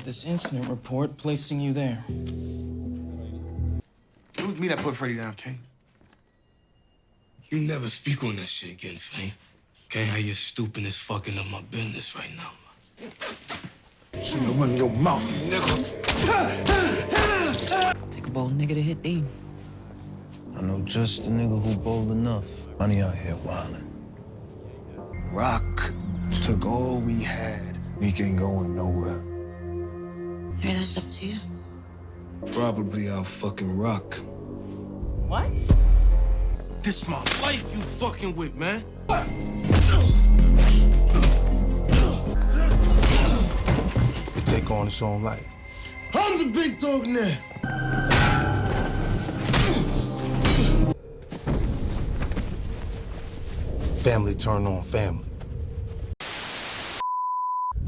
this incident report placing you there. It was me that put Freddie down, Kane. You never speak on that shit again, Fame. Okay, how you stupid is fucking up my business right now. Shouldn't have run your mouth, you nigga. Take a bold nigga to hit Dean. I know just a nigga who bold enough. Ronnie out here wildin'. Rock took all we had. We ain't going nowhere. Maybe that's up to you. Probably our fucking Rock. What? This my life you fucking with, man. It take on its own life. I'm the big dog now. Family turn on family.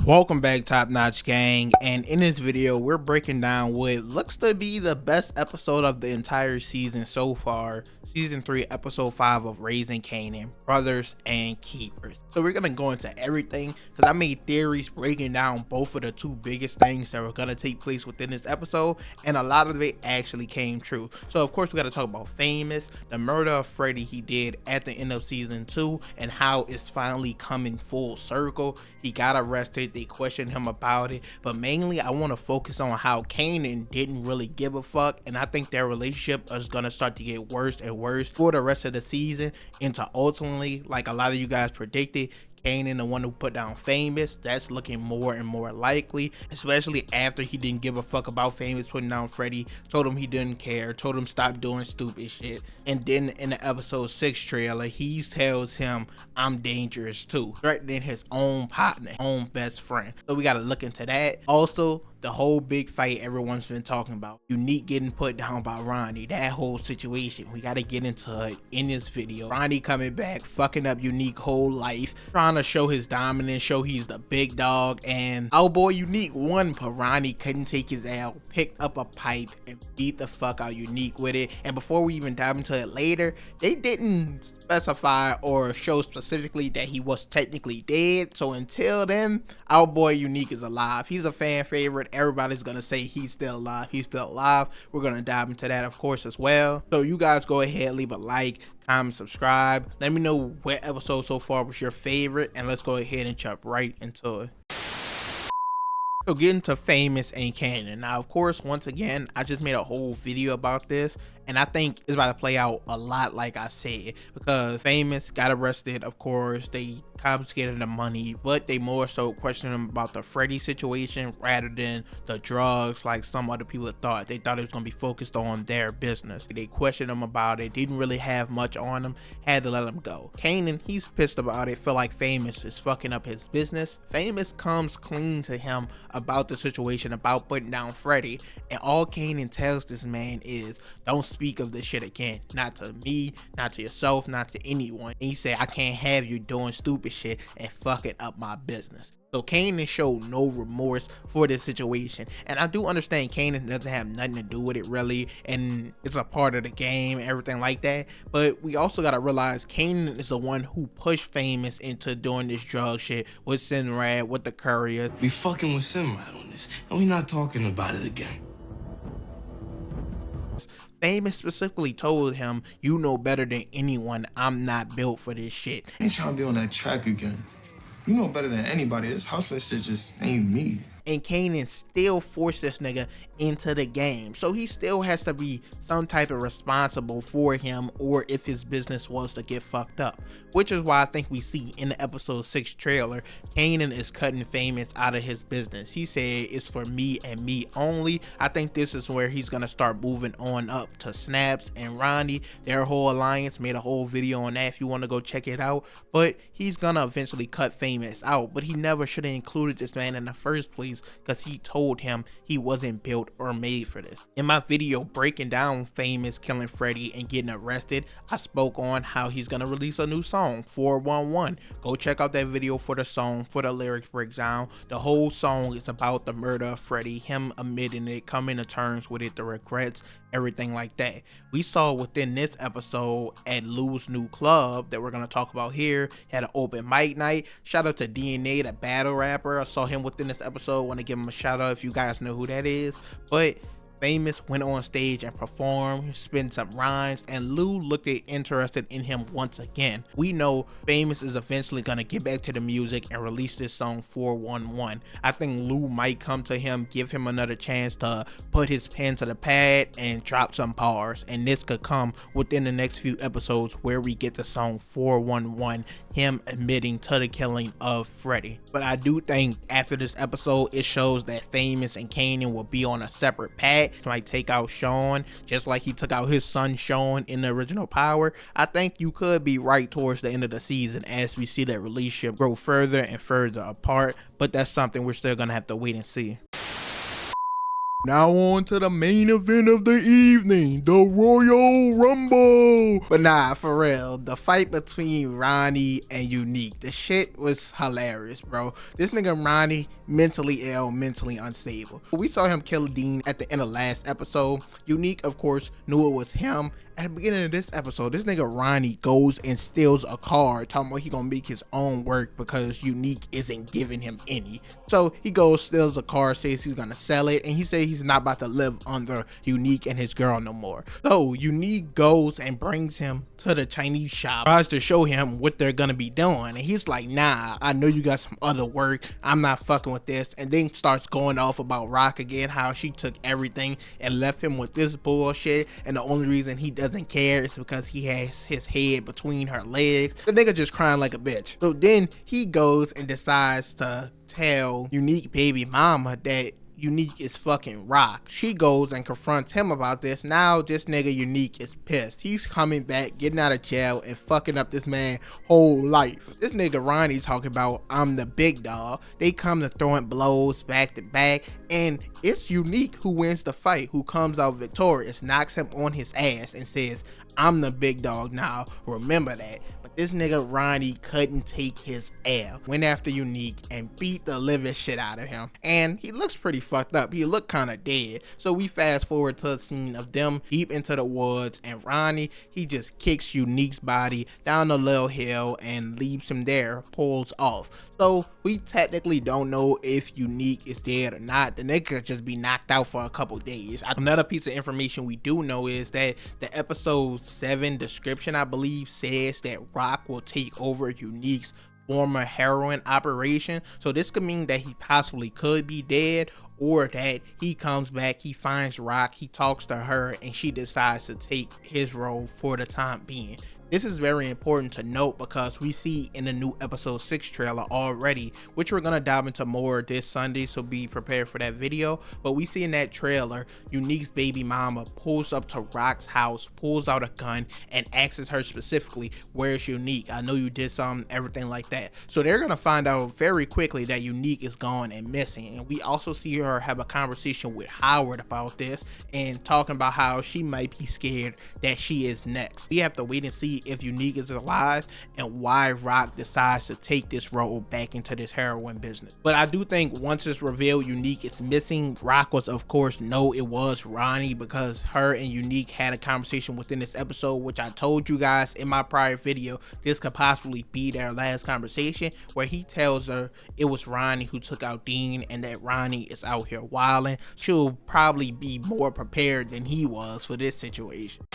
Welcome back, Top Notch Gang, and in this video we're breaking down what looks to be the best episode of the entire season so far, season 3 episode 5 of Raising Kanan, Brothers and Keepers. So we're gonna go into everything because I made theories breaking down both of the two biggest things that were gonna take place within this episode, and a lot of it actually came true. So of course we got to talk about Famous, the murder of Freddie he did at the end of season 2, and how it's finally coming full circle. He got arrested, they questioned him about it, but mainly I want to focus on how Kanan didn't really give a fuck, and I think their relationship is gonna start to get worse and worse for the rest of the season, into ultimately, like a lot of you guys predicted, Kanan, the one who put down Famous. That's looking more and more likely, especially after he didn't give a fuck about Famous putting down Freddie, told him he didn't care, told him stop doing stupid shit. And then in the episode 6 trailer, he tells him, I'm dangerous too, threatening his own partner, own best friend. So we got to look into that. Also, the whole big fight everyone's been talking about, Unique getting put down by Ronnie, that whole situation, we got to get into it in this video. Ronnie coming back, fucking up Unique whole life, trying to show his dominance, show he's the big dog, and our boy Unique won, but Ronnie couldn't take his L, picked up a pipe and beat the fuck out Unique with it. And before we even dive into it later, they didn't specify or show specifically that he was technically dead, so until then our boy Unique is alive. He's a fan favorite. Everybody's gonna say he's still alive, he's still alive. We're gonna dive into that of course as well. So you guys go ahead, leave a like, comment, subscribe, let me know what episode so far was your favorite, and let's go ahead and jump right into it. So getting to Famous and Kanan. Now of course, once again, I just made a whole video about this, and I think it's about to play out a lot like I said, because Famous got arrested. Of course, they confiscated the money, but they more so questioned him about the Freddie situation rather than the drugs like some other people thought. They thought it was going to be focused on their business. They questioned him about it, didn't really have much on him, had to let him go. Kanan, he's pissed about it, feel like Famous is fucking up his business. Famous comes clean to him about the situation, about putting down Freddie, and all Kanan tells this man is, don't speak of this shit again, not to me, not to yourself, not to anyone. And he said, I can't have you doing stupid shit and fucking up my business. So Kanan showed no remorse for this situation, and I do understand Kanan doesn't have nothing to do with it really, and it's a part of the game and everything like that, but we also gotta realize Kanan is the one who pushed Famous into doing this drug shit with Sinrad, with the courier. We fucking with Simrad on this, and we not talking about it again. Famous specifically told him, you know better than anyone, I'm not built for this shit. I ain't trying to be on that track again. You know better than anybody. This hustling shit just ain't me. And Kanan still forced this nigga into the game, so he still has to be some type of responsible for him, or if his business was to get fucked up, which is why I think we see in the episode 6 trailer, Kanan is cutting Famous out of his business. He said it's for me and me only. I think this is where he's gonna start moving on up to Snaps and Ronnie. Their whole alliance, made a whole video on that if you want to go check it out, but he's gonna eventually cut Famous out. But he never should have included this man in the first place, because he told him he wasn't built or made for this. In my video breaking down Famous killing Freddie and getting arrested, I spoke on how he's gonna release a new song, 411. Go check out that video for the song, for the lyrics breakdown. The whole song is about the murder of Freddie, him admitting it, coming to terms with it, the regrets, everything like that. We saw within this episode at Lou's new club that we're gonna talk about here, had an open mic night. Shout out to DNA, the battle rapper. I saw him within this episode want to give him a shout out if you guys know who that is. But Famous went on stage and performed, spit some rhymes, and Lou looked interested in him once again. We know Famous is eventually gonna get back to the music and release this song 411. I think Lou might come to him, give him another chance to put his pen to the pad and drop some bars, and this could come within the next few episodes where we get the song 411, him admitting to the killing of Freddie. But I do think after this episode, it shows that Famous and Kanan will be on a separate path. Might take out Sean just like he took out his son Sean in the original Power. I think you could be right towards the end of the season as we see that relationship grow further and further apart, but that's something we're still gonna have to wait and see. Now on to the main event of the evening, the Royal Rumble. But nah, for real, the fight between Ronnie and Unique, the shit was hilarious, bro. This nigga Ronnie, mentally ill, mentally unstable. We saw him kill Dean at the end of last episode. Unique, of course, knew it was him. At the beginning of this episode, this nigga Ronnie goes and steals a car, talking about he gonna make his own work because Unique isn't giving him any. So he goes, steals a car, says he's gonna sell it, and he says he's not about to live under Unique and his girl no more. So Unique goes and brings him to the Chinese shop, tries to show him what they're gonna be doing, and he's like, nah, I know you got some other work, I'm not fucking with this, and then starts going off about Rock again, how she took everything and left him with this bullshit, and the only reason he doesn't care is because he has his head between her legs. The nigga just crying like a bitch. So then he goes and decides to tell Unique baby mama that Unique is fucking Rock. She goes and confronts him about this. Now this nigga Unique is pissed. He's coming back, getting out of jail, and fucking up this man's whole life. This nigga Ronnie talking about, I'm the big dog. They come to throwing blows back to back, and it's Unique who wins the fight, who comes out victorious, knocks him on his ass, and says, I'm the big dog now, remember that. But this nigga Ronnie couldn't take his L. Went after Unique and beat the living shit out of him. And he looks pretty fucked up. He looked kind of dead. So we fast forward to a scene of them deep into the woods, and Ronnie, he just kicks Unique's body down a little hill and leaves him there, pulls off. So we technically don't know if Unique is dead or not. The nigga could just be knocked out for a couple days. Another piece of information we do know is that the episode 7 description, I believe, says that Rock will take over Unique's former heroin operation. So this could mean that he possibly could be dead, or that he comes back, he finds Rock, he talks to her, and she decides to take his role for the time being. This is very important to note because we see in the new episode 6 trailer already, which we're gonna dive into more this Sunday, so be prepared for that video. But we see in that trailer, Unique's baby mama pulls up to Rock's house, pulls out a gun, and asks her specifically, where's Unique? I know you did something, everything like that. So they're gonna find out very quickly that Unique is gone and missing. And we also see her have a conversation with Howard about this and talking about how she might be scared that she is next. We have to wait and see if Unique is alive and why Rock decides to take this role back into this heroin business. But I do think once it's revealed Unique is missing, Rock was of course know it was Ronnie, because her and Unique had a conversation within this episode, which I told you guys in my prior video this could possibly be their last conversation, where he tells her it was Ronnie who took out Dean and that Ronnie is out here wilding. She'll probably be more prepared than he was for this situation.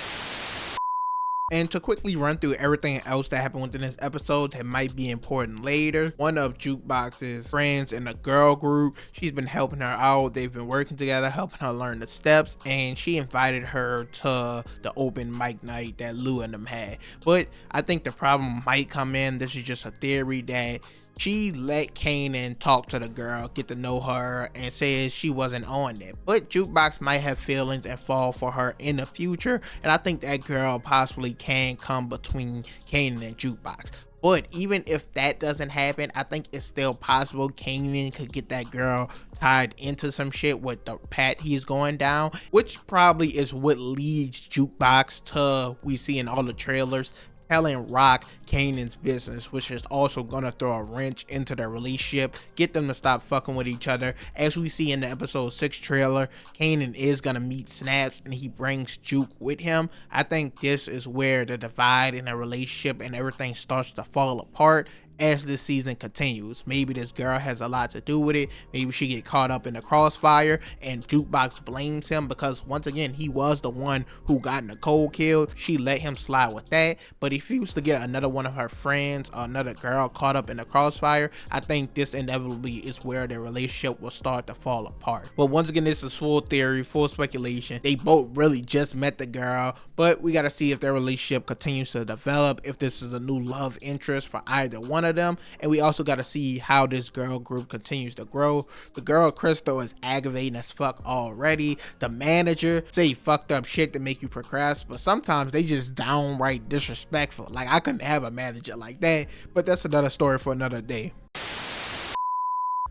And to quickly run through everything else that happened within this episode that might be important later, one of Jukebox's friends in the girl group, she's been helping her out. They've been working together, helping her learn the steps, and she invited her to the open mic night that Lou and them had. But I think the problem might come in, this is just a theory, that she let Kanan talk to the girl, get to know her, and says she wasn't on it. But Jukebox might have feelings and fall for her in the future, and I think that girl possibly can come between Kanan and Jukebox. But even if that doesn't happen, I think it's still possible Kanan could get that girl tied into some shit with the path he's going down, which probably is what leads Jukebox to, we see in all the trailers, telling Rock Kanan's business, which is also gonna throw a wrench into their relationship, get them to stop fucking with each other. As we see in the episode 6 trailer, Kanan is gonna meet Snaps and he brings Juke with him. I think this is where the divide in the relationship and everything starts to fall apart, as this season continues. Maybe this girl has a lot to do with it. Maybe she get caught up in the crossfire and Jukebox blames him because once again, he was the one who got Nicole killed. She let him slide with that. But if he was to get another one of her friends or another girl caught up in the crossfire, I think this inevitably is where their relationship will start to fall apart. But once again, this is full theory, full speculation. They both really just met the girl, but we got to see if their relationship continues to develop, if this is a new love interest for either one of them. And we also got to see how this girl group continues to grow. The girl Crystal is aggravating as fuck already. The manager say fucked up shit to make you progress, but sometimes they just downright disrespectful. Like, I couldn't have a manager like that, but that's another story for another day.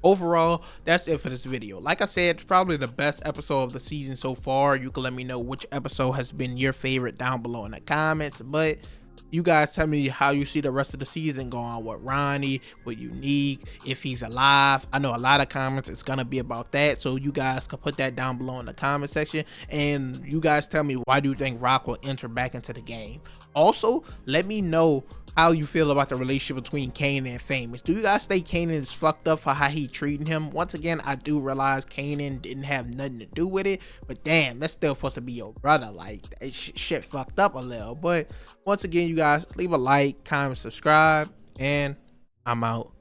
Overall, that's it for this video. Like I said, it's probably the best episode of the season so far. You can let me know which episode has been your favorite down below in the comments, but you guys tell me how you see the rest of the season going with Ronnie, with Unique, if he's alive. I know a lot of comments it's gonna be about that, so you guys can put that down below in the comment section. And you guys tell me, why do you think Rock will enter back into the game? Also, let me know how you feel about the relationship between Kanan and Famous. Do you guys think Kanan is fucked up for how he treating him? Once again, I do realize Kanan didn't have nothing to do with it, but damn, that's still supposed to be your brother. Like, that shit fucked up a little. But once again, you guys, leave a like, comment, subscribe, and I'm out.